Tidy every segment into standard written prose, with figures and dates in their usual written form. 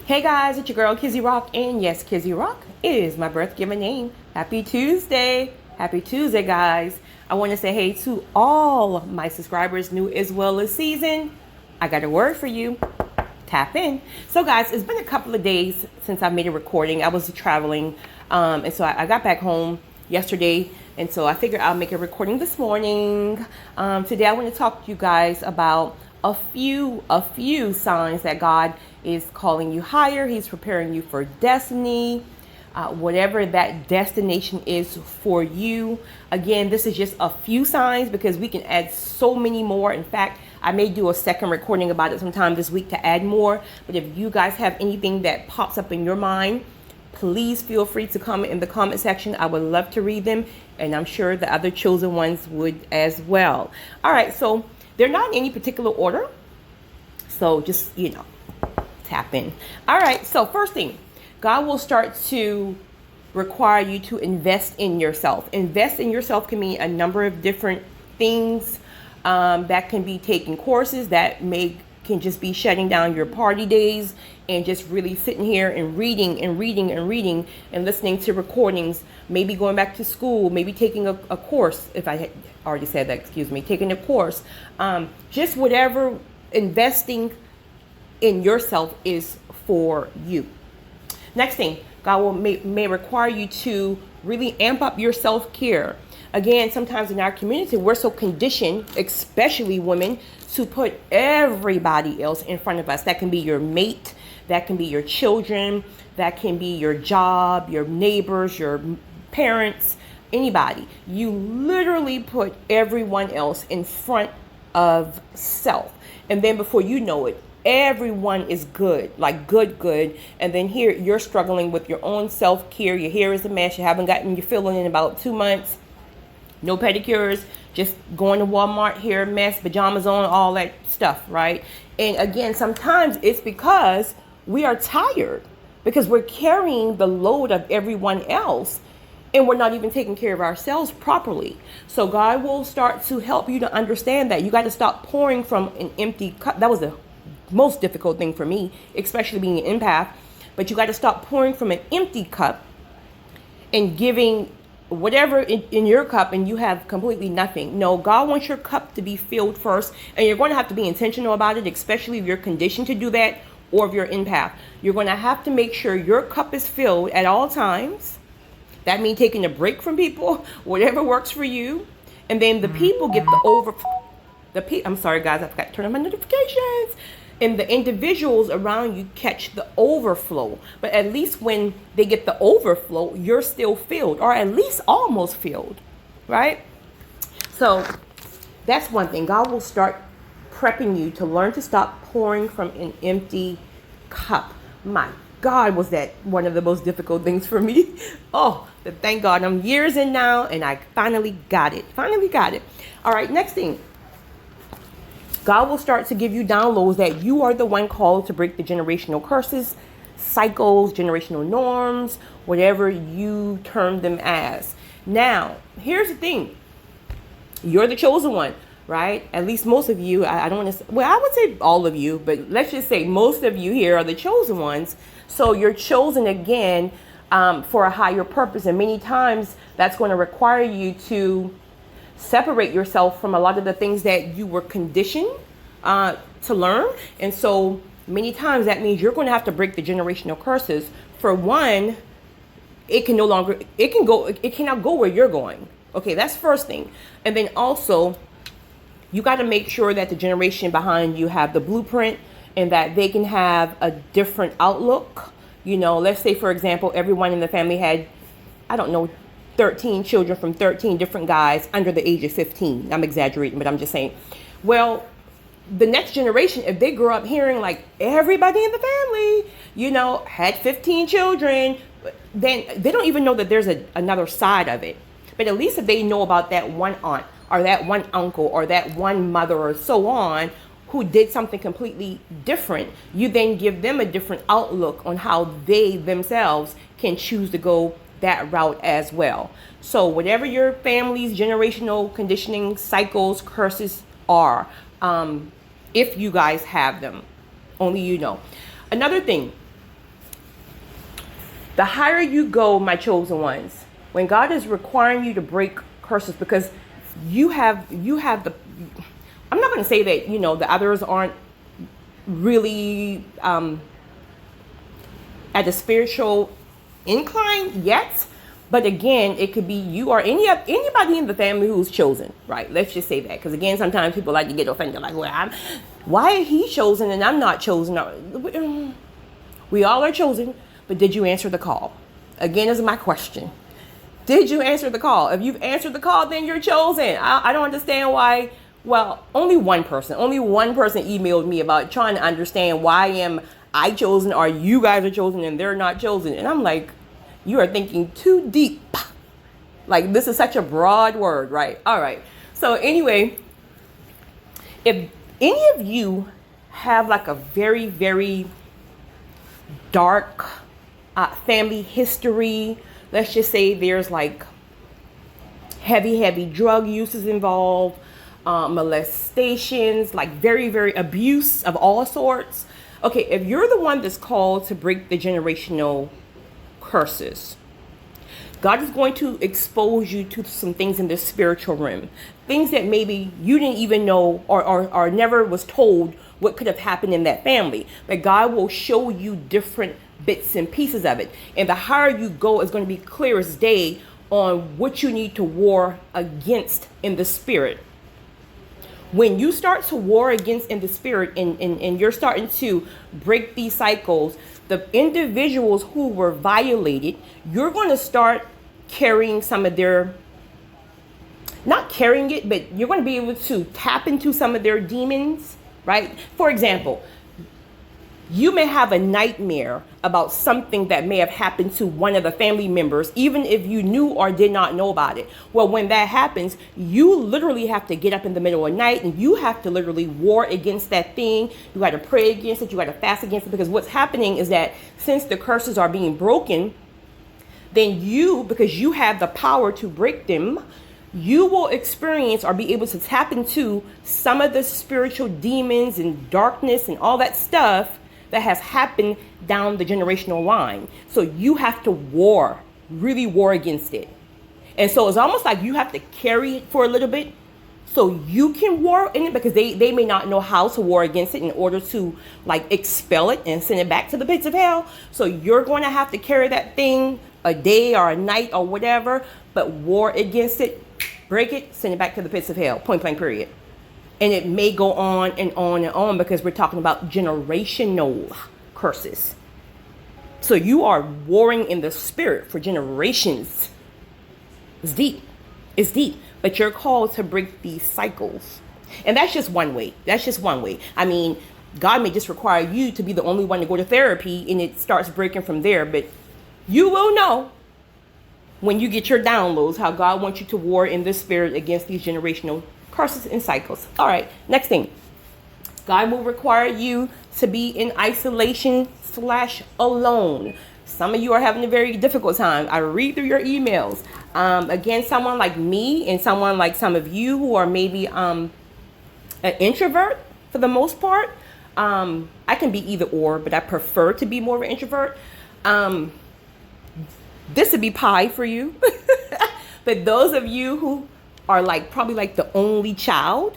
Hey guys, it's your girl Kizzy Rock, and yes, Kizzy Rock is my birth given name. Happy Tuesday. Happy Tuesday, guys. I want to say hey to all my subscribers, new as well as seasoned. I got a word for you. Tap in. So guys, it's been a couple of days since I made a recording. I was traveling, and so I got back home yesterday, and so I figured I'll make a recording this morning. Today I want to talk to you guys about a few signs that God is calling you higher. He's preparing you for destiny, whatever that destination is for you. Again, this is just a few signs because we can add so many more. In fact, I may do a second recording about it sometime this week to add more. But if you guys have anything that pops up in your mind, please feel free to comment in the comment section. I would love to read them, and I'm sure the other chosen ones would as well. All right, so they're not in any particular order, so just, tap in. All right, so first thing, God will start to require you to invest in yourself. Invest in yourself can mean a number of different things. That can be taking courses, can just be shutting down your party days and just really sitting here and reading and listening to recordings, maybe going back to school, maybe taking a course, if I had already said that, taking a course, just whatever investing in yourself is for you. Next thing, God may require you to really amp up your self-care. Again, sometimes in our community, we're so conditioned, especially women, to put everybody else in front of us. That can be your mate, that can be your children, that can be your job, your neighbors, your parents, anybody. You literally put everyone else in front of self. And then before you know it, everyone is good, like good. And then here you're struggling with your own self-care. Your hair is a mess. You haven't gotten your filling in about 2 months. No pedicures, just going to Walmart, hair mess, pajamas on, all that stuff, right? And again, sometimes it's because we are tired, because we're carrying the load of everyone else, and we're not even taking care of ourselves properly. So God will start to help you to understand that you got to stop pouring from an empty cup. That was the most difficult thing for me, especially being an empath. But you got to stop pouring from an empty cup and giving whatever in your cup, and you have completely nothing. No, God wants your cup to be filled first, and you're going to have to be intentional about it, especially if you're conditioned to do that, or if you're empath. You're going to have to make sure your cup is filled at all times. That means taking a break from people, whatever works for you. And then the people get I'm sorry guys, I forgot to turn on my notifications. And the individuals around you catch the overflow. But at least when they get the overflow, you're still filled, or at least almost filled, right? So that's one thing. God will start prepping you to learn to stop pouring from an empty cup. My God, was that one of the most difficult things for me. Oh, but thank God I'm years in now, and I finally got it. All right, next thing. God will start to give you downloads that you are the one called to break the generational curses, cycles, generational norms, whatever you term them as. Now, here's the thing. You're the chosen one, right? At least most of you. I don't want to say, well, I would say all of you, but let's just say most of you here are the chosen ones. So you're chosen again for a higher purpose. And many times that's going to require you to separate yourself from a lot of the things that you were conditioned to learn. And so many times that means you're going to have to break the generational curses. For one, it cannot go where you're going. Okay, that's first thing. And then also, you got to make sure that the generation behind you have the blueprint, and that they can have a different outlook. Let's say, for example, everyone in the family had, 13 children from 13 different guys under the age of 15. I'm exaggerating, but I'm just saying. Well, the next generation, if they grow up hearing like everybody in the family, had 15 children, then they don't even know that there's another side of it. But at least if they know about that one aunt or that one uncle or that one mother or so on who did something completely different, you then give them a different outlook on how they themselves can choose to go that route as well. So whatever your family's generational conditioning, cycles, curses are, if you guys have them, only you know. Another thing, The higher you go, my chosen ones, when God is requiring you to break curses, because you have the, I'm not going to say that, the others aren't really at the spiritual incline yet. But again, it could be you or anybody in the family who's chosen, right? Let's just say that. Because again, sometimes people like to get offended, like, well, why is he chosen and I'm not chosen? We all are chosen, but did you answer the call? Again, is my question. Did you answer the call? If you've answered the call, then you're chosen. I don't understand why. Well, only one person emailed me about trying to understand why am I chosen or you guys are chosen and they're not chosen. And I'm like, you are thinking too deep. Like, this is such a broad word, right? All right. So anyway, if any of you have like a very, very dark family history, let's just say there's like heavy drug uses involved, molestations, like very, very abuse of all sorts. Okay, if you're the one that's called to break the generational curses, God is going to expose you to some things in the spiritual realm, things that maybe you didn't even know or never was told what could have happened in that family. But God will show you different bits and pieces of it. And the higher you go, is going to be clear as day on what you need to war against in the spirit. When you start to war against in the spirit and you're starting to break these cycles, the individuals who were violated, you're going to start carrying some of their, not carrying it, but you're going to be able to tap into some of their demons, right? For example, you may have a nightmare about something that may have happened to one of the family members, even if you knew or did not know about it. Well, when that happens, you literally have to get up in the middle of the night and you have to literally war against that thing. You got to pray against it. You got to fast against it, because what's happening is that since the curses are being broken, then you, because you have the power to break them, you will experience or be able to tap into some of the spiritual demons and darkness and all that stuff that has happened down the generational line. So you have to really war against it. And so it's almost like you have to carry it for a little bit so you can war in it, because they may not know how to war against it in order to like expel it and send it back to the pits of hell. So you're going to have to carry that thing a day or a night or whatever, but war against it, break it, send it back to the pits of hell, point blank period. And it may go on and on and on, because we're talking about generational curses. So you are warring in the spirit for generations. It's deep. It's deep. But you're called to break these cycles. And that's just one way. That's just one way. I mean, God may just require you to be the only one to go to therapy and it starts breaking from there. But you will know when you get your downloads how God wants you to war in the spirit against these generational curses and cycles. All right, next thing. God will require you to be in isolation/alone. Some of you are having a very difficult time. I read through your emails. Again, someone like me and someone like some of you who are maybe an introvert for the most part. I can be either or, but I prefer to be more of an introvert. This would be pie for you. But those of you who are like probably like the only child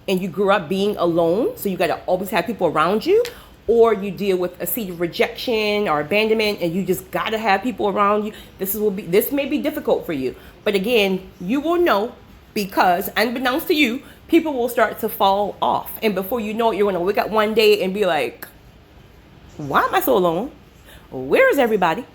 and you grew up being alone, so you got to always have people around you, or you deal with a seed of rejection or abandonment and you just got to have people around you, this may be difficult for you. But again, you will know, because unbeknownst to you, people will start to fall off, and before you know it, you're going to wake up one day and be like, why am I so alone? Where is everybody?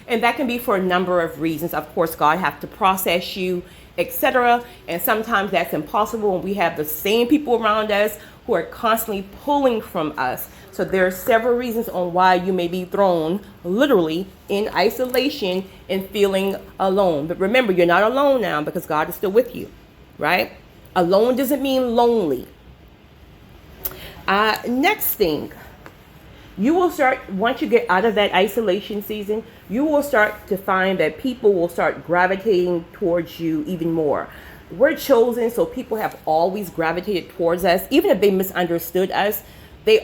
And that can be for a number of reasons. Of course, God has to process you, etc. And sometimes that's impossible when we have the same people around us who are constantly pulling from us. So there are several reasons on why you may be thrown literally in isolation and feeling alone. But remember, you're not alone now, because God is still with you, right? Alone doesn't mean lonely. Next thing. You will start, once you get out of that isolation season, you will start to find that people will start gravitating towards you even more. We're chosen, so people have always gravitated towards us. Even if they misunderstood us, they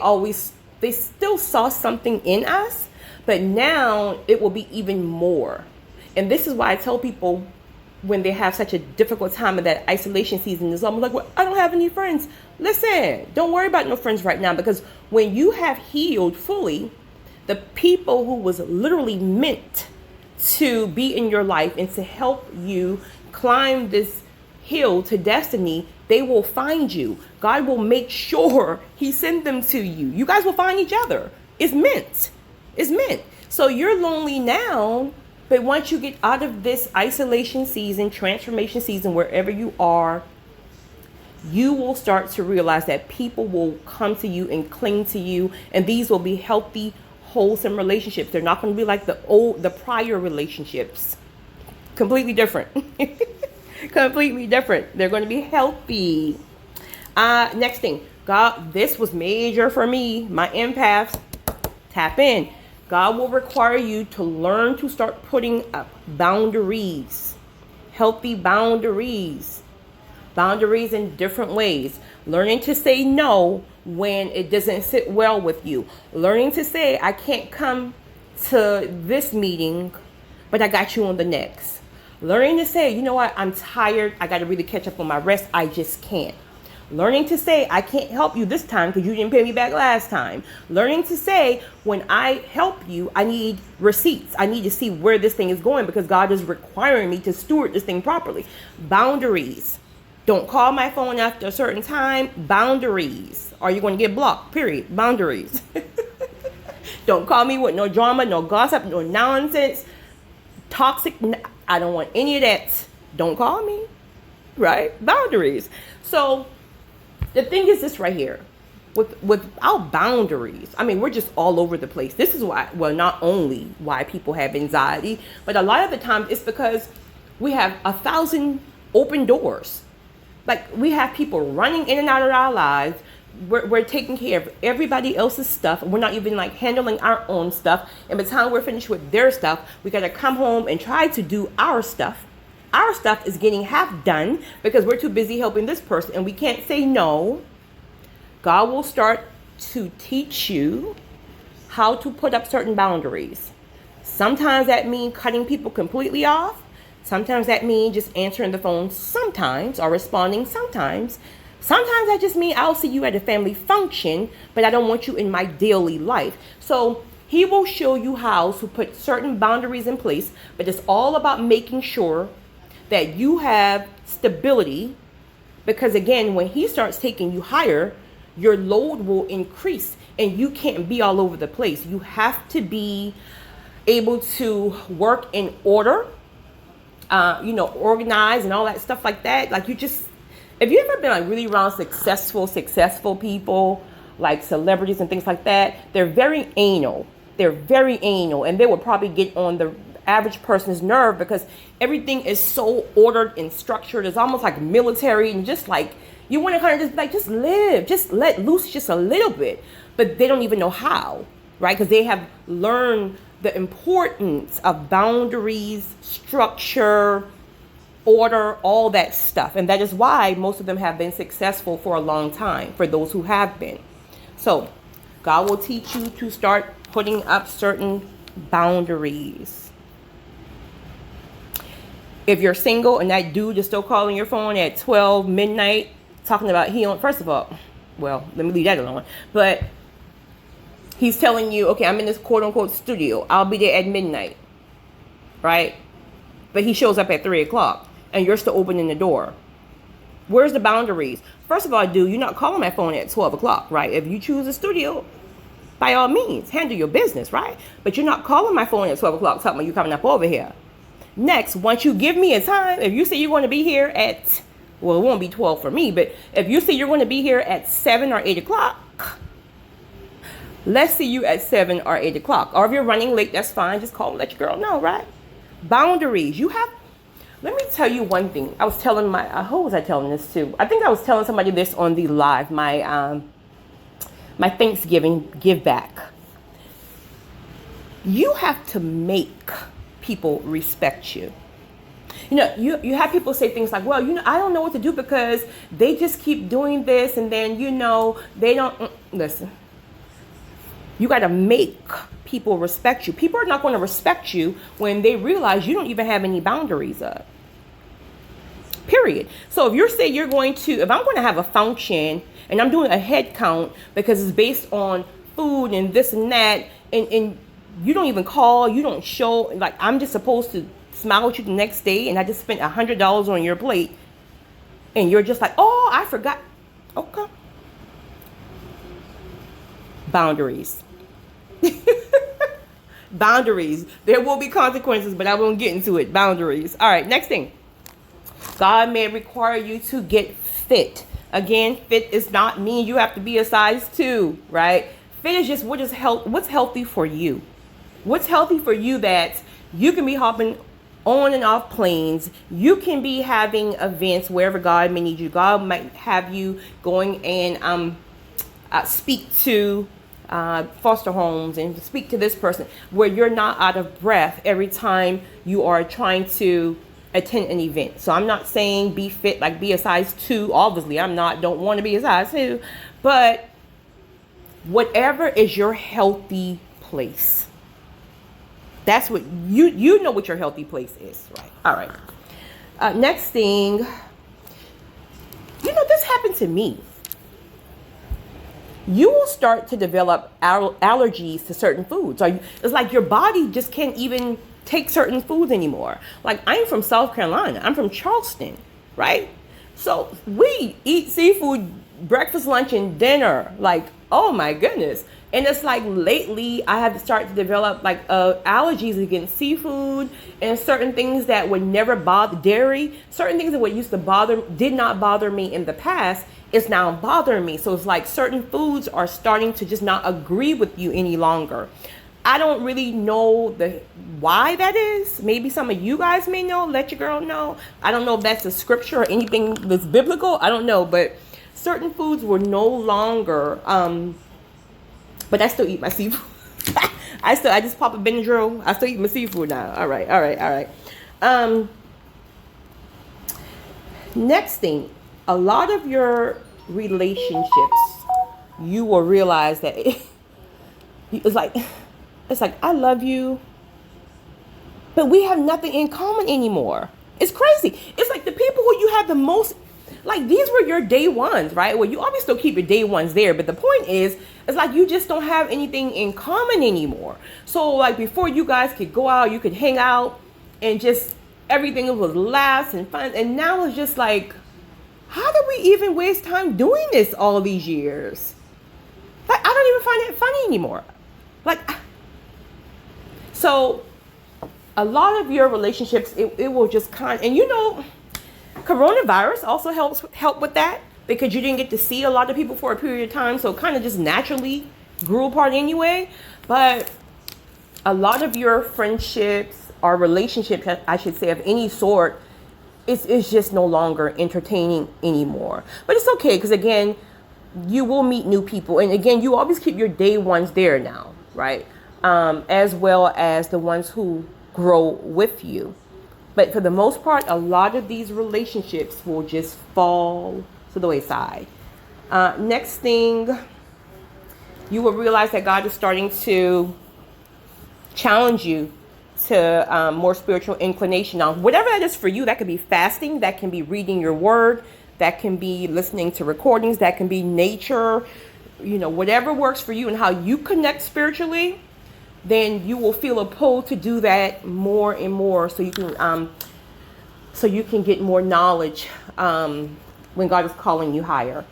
still saw something in us. But now it will be even more. And this is why I tell people when they have such a difficult time in that isolation season, it's almost like, well, I don't have any friends. Listen, don't worry about no friends right now, because when you have healed fully, the people who was literally meant to be in your life and to help you climb this hill to destiny, they will find you. God will make sure he sent them to you. You guys will find each other. It's meant. It's meant. So you're lonely now, but once you get out of this isolation season, transformation season, wherever you are, you will start to realize that people will come to you and cling to you, and these will be healthy, wholesome relationships. They're not going to be like the prior relationships. Completely different. Completely different. They're going to be healthy. Next thing, God, this was major for me. My empaths, tap in. God will require you to learn to start putting up boundaries, healthy boundaries, boundaries in different ways. Learning to say no when it doesn't sit well with you. Learning to say, I can't come to this meeting, but I got you on the next. Learning to say, you know what, I'm tired. I got to really catch up on my rest. I just can't. Learning to say, I can't help you this time because you didn't pay me back last time. Learning to say, when I help you, I need receipts. I need to see where this thing is going because God is requiring me to steward this thing properly. Boundaries. Don't call my phone after a certain time. Boundaries. Or you're going to get blocked, period. Boundaries. Don't call me with no drama, no gossip, no nonsense. Toxic. I don't want any of that. Don't call me. Right? Boundaries. So the thing is this right here. Without boundaries, I mean, we're just all over the place. This is why, well, not only why people have anxiety, but a lot of the time it's because we have 1,000 open doors. Like, we have people running in and out of our lives. We're taking care of everybody else's stuff. We're not even like handling our own stuff. And by the time we're finished with their stuff, we got to come home and try to do our stuff. Our stuff is getting half done because we're too busy helping this person and we can't say no. God will start to teach you how to put up certain boundaries. Sometimes that means cutting people completely off. Sometimes that means just answering the phone sometimes or responding sometimes. Sometimes that just means I'll see you at a family function, but I don't want you in my daily life. So he will show you how to put certain boundaries in place, but it's all about making sure that you have stability, because again, when he starts taking you higher, your load will increase and you can't be all over the place. You have to be able to work in order, organize and all that stuff like that. Like, if you ever been like really around successful people, like celebrities and things like that, they're very anal. And they will probably get on the average person's nerve because everything is so ordered and structured. It's almost like military, and just like you want to kind of just live, just let loose just a little bit, but they don't even know how, right? Because they have learned the importance of boundaries, structure, order, all that stuff. And that is why most of them have been successful for a long time, for those who have been. So God will teach you to start putting up certain boundaries. If you're single and that dude is still calling your phone at 12 midnight, talking about first of all, well, let me leave that alone. But he's telling you, okay, I'm in this quote unquote studio. I'll be there at midnight, right? But he shows up at 3 o'clock and you're still opening the door. Where's the boundaries? First of all, dude, you're not calling my phone at 12 o'clock, right? If you choose a studio, by all means, handle your business, right? But you're not calling my phone at 12 o'clock telling me you're coming up over here. Next, once you give me a time, if you say you're going to be here at, well, it won't be 12 for me, but if you say you're going to be here at 7 or 8 o'clock, let's see you at 7 or 8 o'clock. Or if you're running late, that's fine. Just call and let your girl know, right? Boundaries. Let me tell you one thing. I was telling who was I telling this to? I think I was telling somebody this on the live, my Thanksgiving give back. You have to make people respect you. You have people say things like, well, I don't know what to do because they just keep doing this, and then they don't listen. You got to make people respect you. People are not going to respect you when they realize you don't even have any boundaries up. Period. So if if I'm going to have a function and I'm doing a head count because it's based on food and this and that, and you don't even call, you don't show, like I'm just supposed to smile at you the next day and I just spent $100 on your plate and you're just like, oh, I forgot. Okay. Boundaries. Boundaries. There will be consequences, but I won't get into it. Boundaries. All right, next thing. God may require you to get fit. Again, fit is not mean you have to be a size 2, right? Fit is just what's healthy for you. What's healthy for you that you can be hopping on and off planes. You can be having events wherever God may need you. God might have you going and speak to foster homes and speak to this person where you're not out of breath every time you are trying to attend an event. So I'm not saying be fit, like be a size 2. Obviously, don't want to be a size 2, but whatever is your healthy place. That's what you know what your healthy place is, right? All right. Next thing, this happened to me. You will start to develop allergies to certain foods. It's like your body just can't even take certain foods anymore. Like I'm from South Carolina. I'm from Charleston, right? So we eat seafood breakfast, lunch, and dinner. Like, oh my goodness. And it's like lately I have started to develop like allergies against seafood and certain things that would never bother dairy. Certain things that did not bother me in the past is now bothering me. So it's like certain foods are starting to just not agree with you any longer. I don't really know why that is. Maybe some of you guys may know. Let your girl know. I don't know if that's a scripture or anything that's biblical. I don't know. But certain foods were no longer... but I still eat my seafood. I just pop a Benadryl. I still eat my seafood now. All right. Next thing, a lot of your relationships, you will realize that it's like I love you, but we have nothing in common anymore. It's crazy. It's like the people who you have the most, like these were your day ones, right? Well, you always still keep your day ones there, but the point is, it's like you just don't have anything in common anymore. So like before you guys could go out, you could hang out and just everything was laughs and fun. And now it's just like, how did we even waste time doing this all these years? Like, I don't even find it funny anymore. Like, so a lot of your relationships, it will just and coronavirus also help with that because you didn't get to see a lot of people for a period of time. So it kind of just naturally grew apart anyway. But a lot of your friendships or relationships, I should say, of any sort, it's just no longer entertaining anymore. But it's okay because, again, you will meet new people. And, again, you always keep your day ones there now, right? As well as the ones who grow with you. But for the most part, a lot of these relationships will just fall to the wayside. Next thing, you will realize that God is starting to challenge you to more spiritual inclination. Now, whatever that is for you, that could be fasting, that can be reading your word, that can be listening to recordings, that can be nature, whatever works for you and how you connect spiritually, then you will feel a pull to do that more and more so you can get more knowledge when God is calling you higher.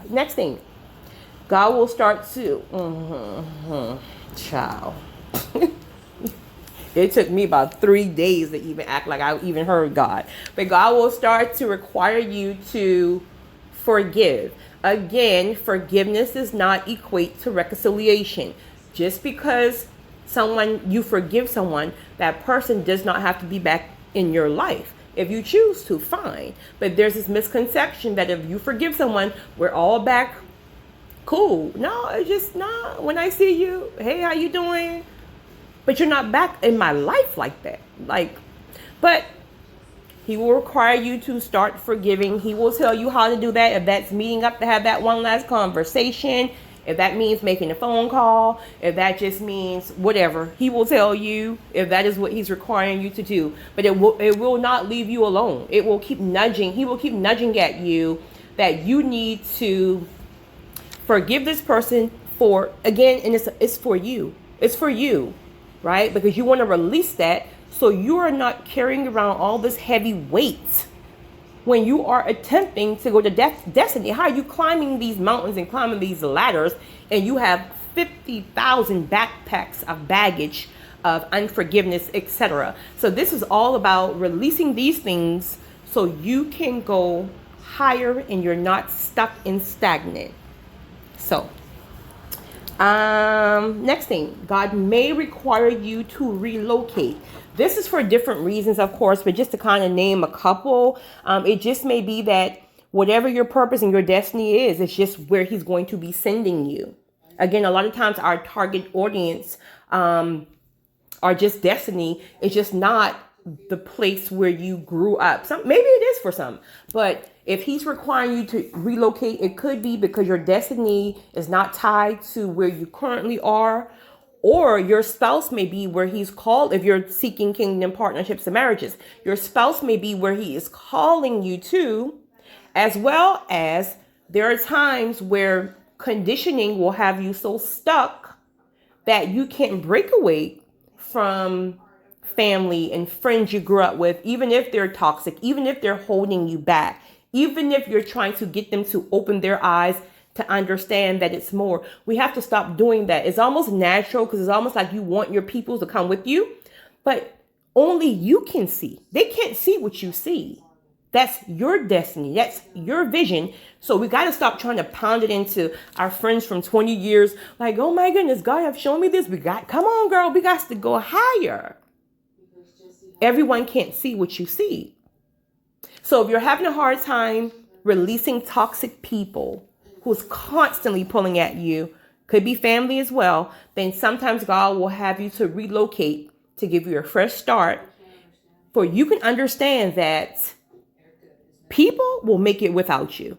Next thing, God will start to child. It took me about 3 days to even act like I even heard God. But God will start to require you to forgive. Again, forgiveness does not equate to reconciliation. Just because you forgive someone, that person does not have to be back in your life. If you choose to, fine. But there's this misconception that if you forgive someone, we're all back cool. No, it's just not. When I see you, hey, how you doing? But you're not back in my life like that. But he will require you to start forgiving. He will tell you how to do that. If that's meeting up to have that one last conversation, If that means making a phone call, if that just means whatever, he will tell you if that is what he's requiring you to do. But it will not leave you alone. It will keep nudging. He will keep nudging at you that you need to forgive this person for, again, and it's for you. It's for you, right? Because you want to release that so you are not carrying around all this heavy weight when you are attempting to go to destiny. How are you climbing these mountains and climbing these ladders and you have 50,000 backpacks of baggage of unforgiveness, etc.? So this is all about releasing these things so you can go higher and you're not stuck and stagnant. So next thing, God may require you to relocate. This is for different reasons, of course, but just to kind of name a couple, it just may be that whatever your purpose and your destiny is, it's just where he's going to be sending you. Again, a lot of times our target audience are just destiny. It's just not the place where you grew up. Maybe it is for some, but if he's requiring you to relocate, it could be because your destiny is not tied to where you currently are, or your spouse may be where he's called. If you're seeking kingdom partnerships and marriages, your spouse may be where he is calling you to, as well as there are times where conditioning will have you so stuck that you can't break away from family and friends you grew up with, even if they're toxic, even if they're holding you back, even if you're trying to get them to open their eyes to understand that it's more. We have to stop doing that. It's almost natural because it's almost like you want your people to come with you, but only you can see. They can't see what you see. That's your destiny. That's your vision. So we got to stop trying to pound it into our friends from 20 years. Like, oh my goodness, God have shown me this. Come on, girl. We got to go higher. Everyone can't see what you see. So if you're having a hard time releasing toxic people who's constantly pulling at you, could be family as well, then sometimes God will have you to relocate to give you a fresh start. For you can understand that people will make it without you.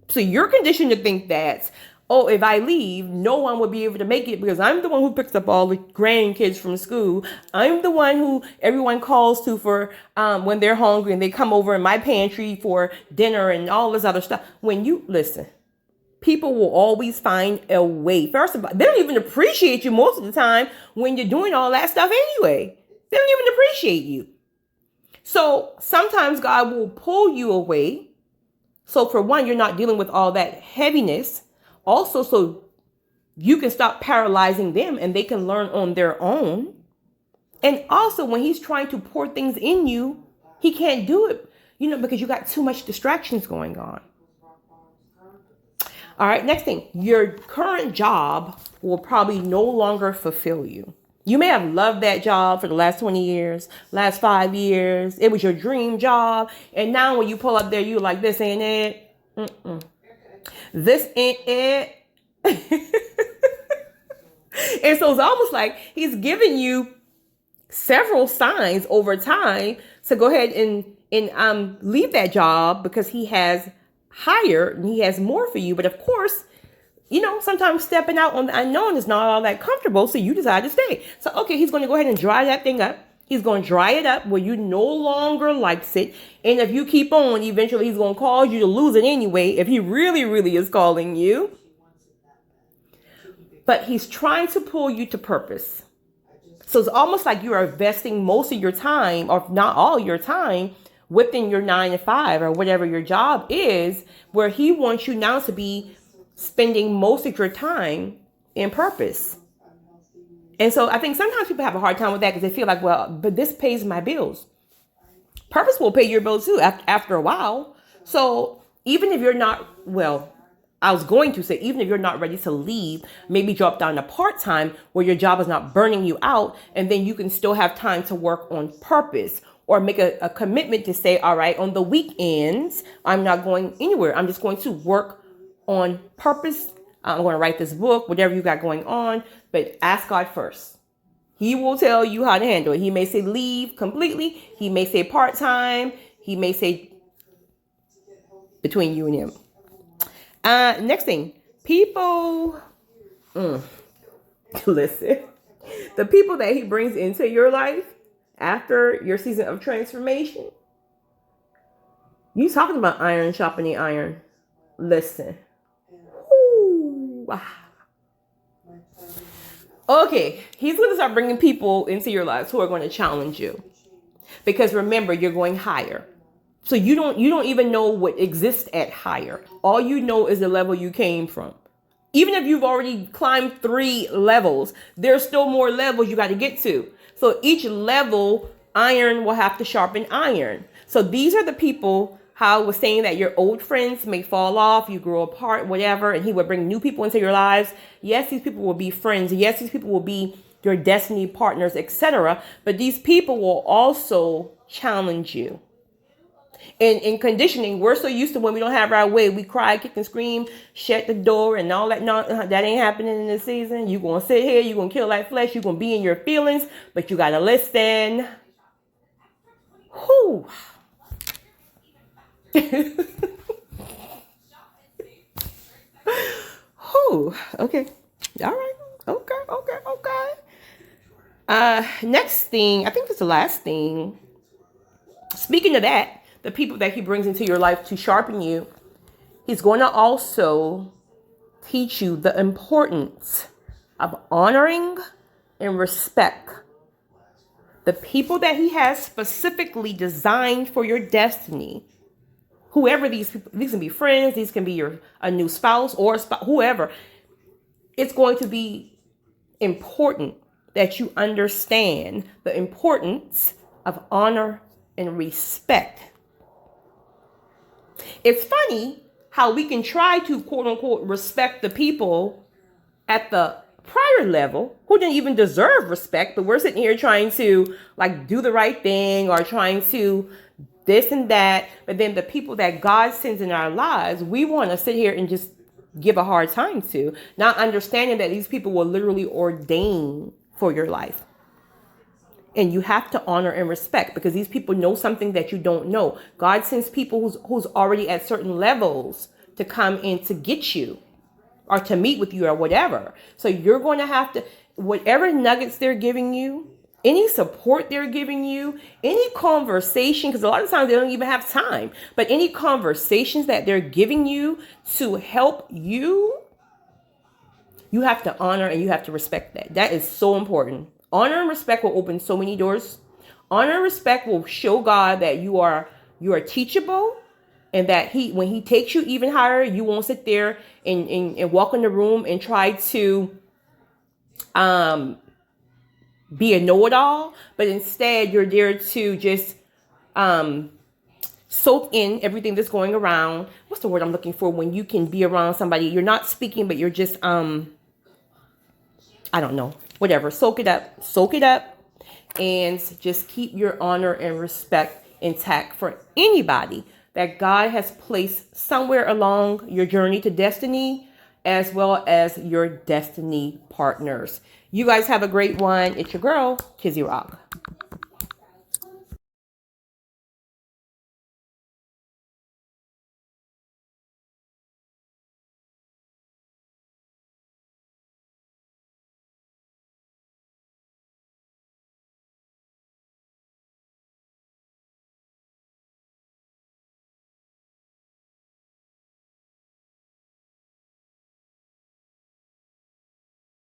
So you're conditioned to think that, oh, if I leave, no one will be able to make it because I'm the one who picks up all the grandkids from school. I'm the one who everyone calls to for when they're hungry and they come over in my pantry for dinner and all this other stuff. When you listen, people will always find a way. First of all, they don't even appreciate you most of the time when you're doing all that stuff anyway. They don't even appreciate you. So sometimes God will pull you away. So for one, you're not dealing with all that heaviness. Also, so you can stop paralyzing them and they can learn on their own. And also when he's trying to pour things in you, he can't do it, because you got too much distractions going on. All right, next thing, your current job will probably no longer fulfill you. You may have loved that job for the last 20 years, last 5 years. It was your dream job. And now when you pull up there, you're like, this ain't it. This ain't it. And so it's almost like he's giving you several signs over time to go ahead and leave that job because he has higher and he has more for you. But of course, sometimes stepping out on the unknown is not all that comfortable. So you decide to stay. So, okay, he's going to go ahead and dry that thing up. He's going to dry it up where you no longer likes it. And if you keep on, eventually he's going to cause you to lose it anyway, if he really, really is calling you. But he's trying to pull you to purpose. So it's almost like you are investing most of your time, or not all your time, within your 9 to 5 or whatever your job is, where he wants you now to be spending most of your time in purpose. And so I think sometimes people have a hard time with that because they feel like, well, but this pays my bills. Purpose will pay your bills too after a while. So even if you're not, even if you're not ready to leave, maybe drop down to part-time where your job is not burning you out, and then you can still have time to work on purpose, or make a commitment to say, all right, on the weekends, I'm not going anywhere. I'm just going to work on purpose. I'm going to write this book, whatever you got going on, but ask God first. He will tell you how to handle it. He may say leave completely. He may say part-time. He may say between you and him. Next thing, People, listen, the people that he brings into your life after your season of transformation, you talking about iron sharpening iron. Listen. Ooh. Okay, he's going to start bringing people into your lives who are going to challenge you. Because remember, you're going higher. So you don't even know what exists at higher. All you know is the level you came from. Even if you've already climbed 3 levels, there's still more levels you got to get to. So each level, iron will have to sharpen iron. So these are the people, how I was saying that your old friends may fall off, you grow apart, whatever, and he would bring new people into your lives. Yes, these people will be friends. Yes, these people will be your destiny partners, etc. But these people will also challenge you. In conditioning, we're so used to when we don't have our way, we cry, kick and scream, shut the door and all that. That ain't happening in this season. You're going to sit here, you're going to kill that flesh, you're going to be in your feelings, but you got to listen. Whew. Whew. Okay. All right. Okay. Next thing, I think it's the last thing. Speaking of that, the people that he brings into your life to sharpen you, he's going to also teach you the importance of honoring and respect the people that he has specifically designed for your destiny. Whoever these people, these can be friends, these can be a new spouse or whoever. It's going to be important that you understand the importance of honor and respect. It's funny how we can try to, quote unquote, respect the people at the prior level who didn't even deserve respect, but we're sitting here trying to like do the right thing or trying to this and that. But then the people that God sends in our lives, we want to sit here and just give a hard time to, not understanding that these people were literally ordained for your life. And you have to honor and respect because these people know something that you don't know. God sends people who's already at certain levels to come in to get you or to meet with you or whatever. So you're going to have to, whatever nuggets they're giving you, any support they're giving you, any conversation, because a lot of times they don't even have time, but any conversations that they're giving you to help you, you have to honor and you have to respect that. That is so important. Honor and respect will open so many doors. Honor and respect will show God that you are teachable and that when he takes you even higher, you won't sit there and walk in the room and try to be a know-it-all, but instead you're there to just soak in everything that's going around. What's the word I'm looking for when you can be around somebody? You're not speaking, but you're just I don't know. Whatever. Soak it up and just keep your honor and respect intact for anybody that God has placed somewhere along your journey to destiny, as well as your destiny partners. You guys have a great one. It's your girl, Kizzy Rock.